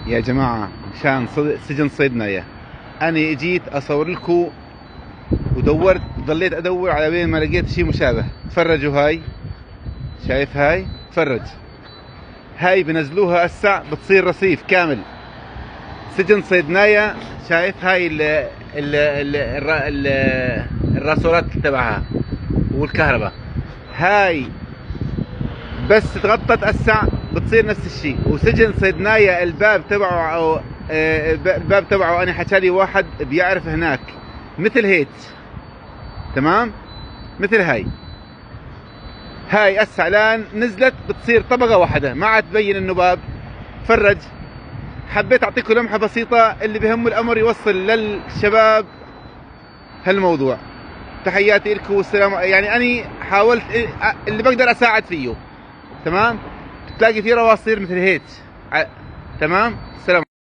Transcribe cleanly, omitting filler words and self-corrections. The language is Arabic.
يا جماعة مشان سجن صيدنايا أنا جيت أصور لكم ودورت، ضليت أدور على بين ما لقيت شيء مشابه. تفرجوا هاي، شايف هاي؟ تفرج هاي بنزلوها هسه بتصير رصيف كامل. سجن صيدنايا، شايف هاي الراسورات تبعها والكهرباء، هاي بس تغطت هسه بتصير نفس الشيء. وسجن صيدنايا الباب تبعه أو الباب تبعه أنا حكالي واحد بيعرف هناك مثل هيك، تمام؟ مثل هاي هسه الآن نزلت بتصير طبقة واحدة ما عاد تبين إنه باب. تفرج، حبيت أعطيكم لمحة بسيطة، اللي بهم الأمر يوصل للشباب هالموضوع. تحياتي لكم والسلام. يعني أنا حاولت اللي بقدر أساعد فيه، تمام؟ تلاقي فيه رواسير مثل هيك، تمام؟ السلام.